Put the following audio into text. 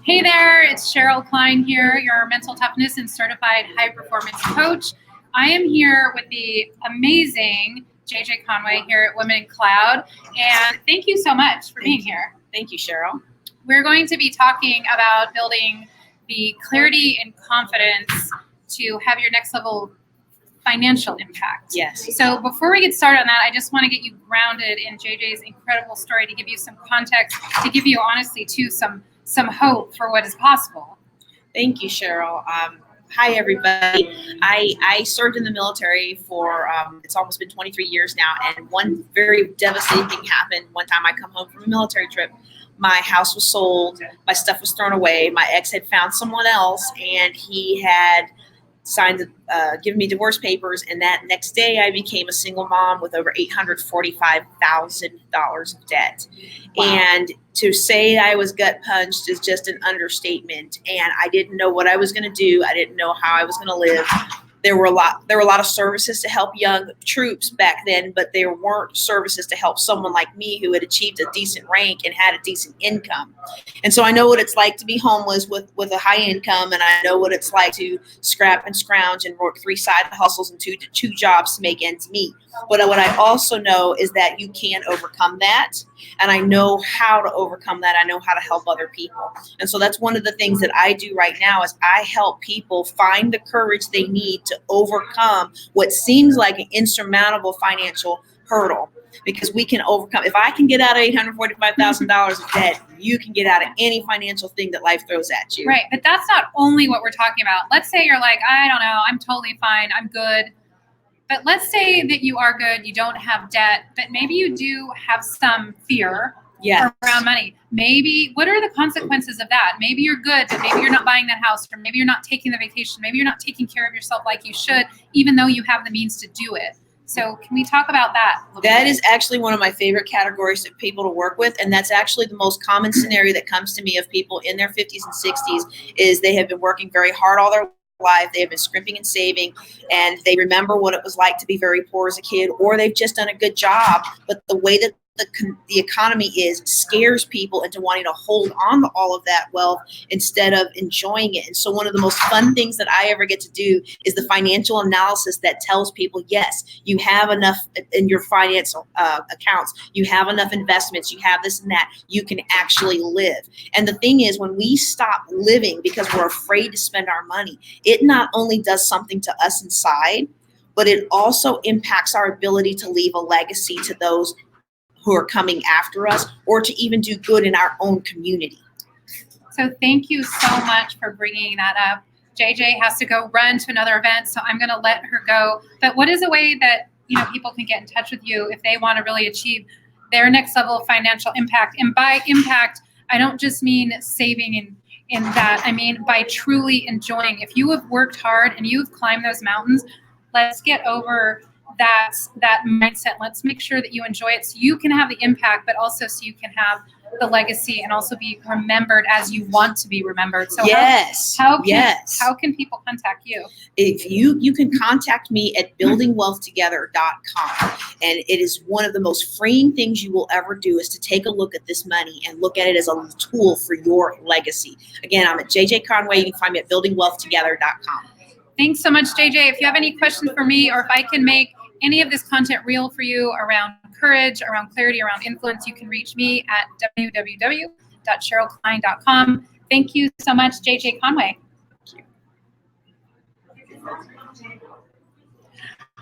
Hey there, it's Sheryl Kline here, your mental toughness and certified high performance coach. I am here with the amazing JJ Conway here at Women in Cloud, and thank you so much for being here. Thank you, Sheryl. We're going to be talking about building the clarity and confidence to have your next level financial impact. Yes. So before we get started on that, I just want to get you grounded in JJ's incredible story to give you some context, to give you honestly too some hope for what is possible. Thank you, Sheryl. Hi, everybody. I served in the military for, it's almost been 23 years now, and one very devastating thing happened one time I come home from a military trip. My house was sold, my stuff was thrown away, my ex had found someone else, and he had given me divorce papers, and that next day I became a single mom with over $845,000 of debt. Wow. And to say I was gut punched is just an understatement. And I didn't know what I was going to do. I didn't know how I was going to live. There were a lot of services to help young troops back then, but there weren't services to help someone like me who had achieved a decent rank and had a decent income. And so I know what it's like to be homeless with a high income, and I know what it's like to scrap and scrounge and work 3 side hustles and two jobs to make ends meet. But what I also know is that you can overcome that, and I know how to overcome that. I know how to help other people. And so that's one of the things that I do right now is I help people find the courage they need to overcome what seems like an insurmountable financial hurdle, because we can overcome. If I can get out of $845,000 of debt, you can get out of any financial thing that life throws at you. Right, but that's not only what we're talking about. Let's say you're like, I don't know, I'm totally fine, I'm good. But let's say that you are good, you don't have debt, but maybe you do have some fear around money. Maybe, what are the consequences of that? Maybe you're good, but maybe you're not buying that house, or maybe you're not taking the vacation, maybe you're not taking care of yourself like you should, even though you have the means to do it. So can we talk about that? That is actually one of my favorite categories of people to work with, and that's actually the most common scenario that comes to me of people in their 50s and 60s is they have been working very hard all their life. They have been scrimping and saving, and they remember what it was like to be very poor as a kid, or they've just done a good job, but the way that the economy scares people into wanting to hold on to all of that wealth instead of enjoying it. And so one of the most fun things that I ever get to do is the financial analysis that tells people, yes, you have enough in your financial accounts, you have enough investments, you have this and that, you can actually live. And the thing is, when we stop living because we're afraid to spend our money, it not only does something to us inside, but it also impacts our ability to leave a legacy to those who are coming after us, or to even do good in our own community. So thank you so much for bringing that up. JJ has to go run to another event, so I'm going to let her go. But what is a way that people can get in touch with you if they want to really achieve their next level of financial impact? And by impact, I don't just mean saving in that. I mean by truly enjoying. If you have worked hard and you've climbed those mountains, let's get over that mindset. Let's make sure that you enjoy it so you can have the impact, but also so you can have the legacy and also be remembered as you want to be remembered. So how can people contact you? If you can contact me at buildingwealthtogether.com, and it is one of the most freeing things you will ever do is to take a look at this money and look at it as a tool for your legacy. Again, I'm at JJ Conway. You can find me at buildingwealthtogether.com. Thanks so much, JJ. If you have any questions for me, or if I can make any of this content real for you around courage, around clarity, around influence, you can reach me at www.sherylkline.com. Thank you so much, JJ Conway. Thank you.